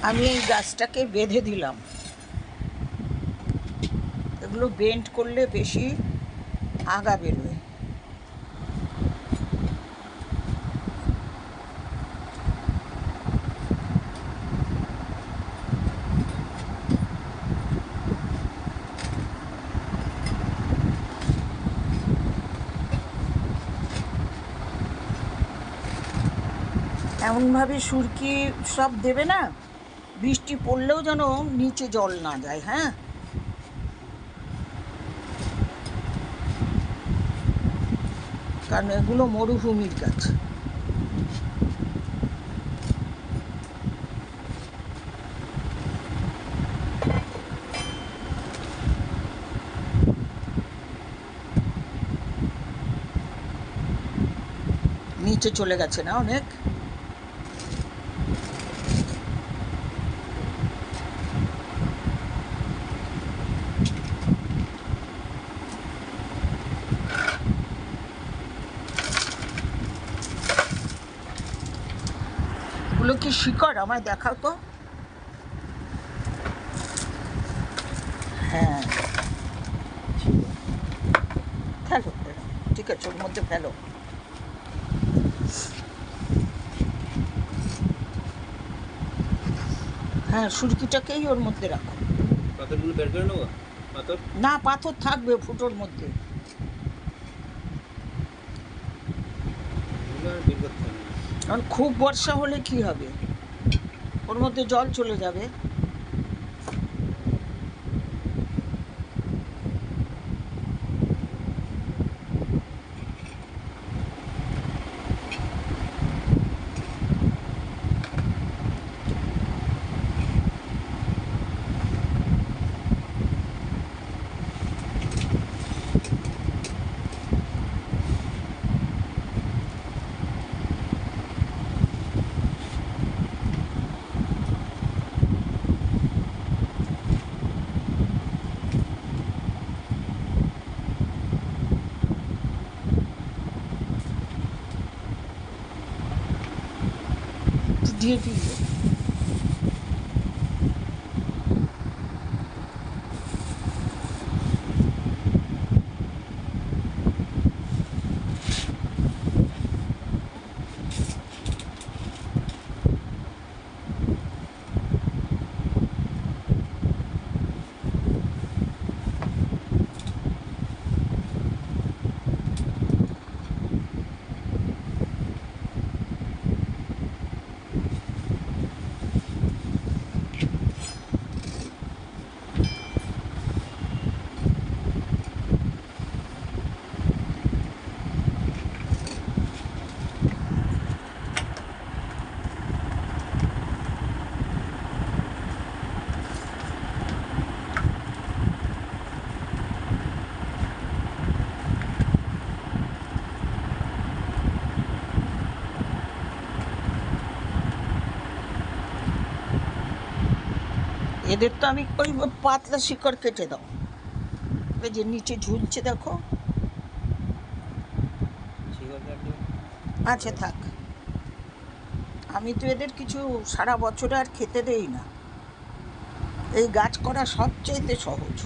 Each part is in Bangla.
আমি এই গাছটাকে বেঁধে দিলাম। এগুলো বেন্ড করলে বেশি আগা বেরোয়। এমনভাবে সুরকি সব দেবে না, বৃষ্টি পড়লেও যেন নিচে জল না যায়। হ্যাঁ, কারণ এগুলো মরুভূমির গাছ। নিচে চলে গেছে না অনেক। এগুলো কি শিকড়? আমায় দেখাও তো। হ্যাঁ, ফেলো, ঠিক আছে, ওর মধ্যে ফেলো। হ্যাঁ, সুরকিটাকেই ওর মধ্যে রাখো। পাথরগুলো বের করে নেবো? পাথর না, পাথর থাকবে ফুটোর মধ্যে। কারণ খুব বর্ষা হলে কি হবে, ওর মধ্যে জল চলে যাবে। দিয়ে দিল। এদের তো আমি ওই পাতলা শিকড় কেটে দাও, ওই যে নিচে ঝুলছে দেখো। আচ্ছা থাক, আমি তো এদের কিছু সারা বছরে আর খেতে দেই না। এই গাছ করা সবচেয়ে সহজ,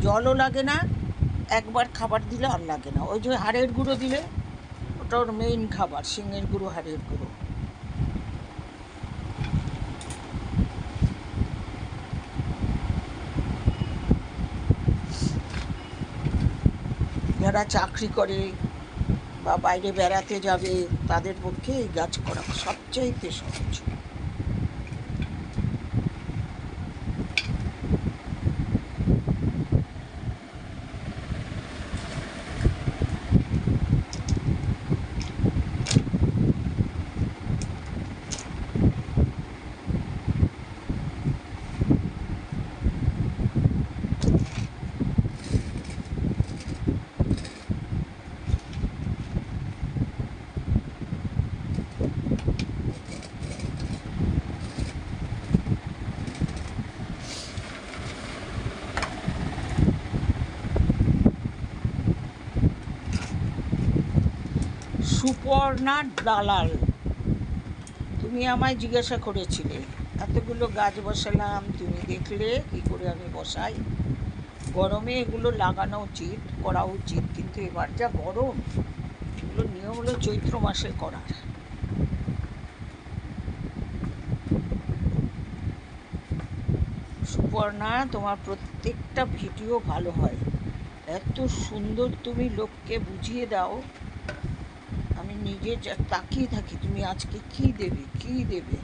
জলও লাগে না, একবার খাবার দিলে আর লাগে না। ওই যে হাড়ের গুঁড়ো দিলে, ওটা ওর মেইন খাবার, শিঙের গুঁড়ো, হাড়ের গুঁড়ো। যারা চাকরি করে বা বাইরে বেড়াতে যাবে তাদের পক্ষে এই গাছ করা সবচাইতে সহজ। সুপর্ণা দালাল, তুমি আমায় জিজ্ঞাসা করেছিলে এতগুলো গাছ বসালাম, তুমি দেখলে কি করে আমি বসাই। গরমে এগুলো লাগানো উচিত, করা উচিত, কিন্তু এবার যা গরম, এগুলো নিয়ম হলো চৈত্র মাসে করার। সুপর্ণা, তোমার প্রত্যেকটা ভিডিও ভালো হয়, এত সুন্দর তুমি লোককে বুঝিয়ে দাও। আমি নিজে তাকিয়ে থাকি তুমি আজকে কি দেবে কি দেবে।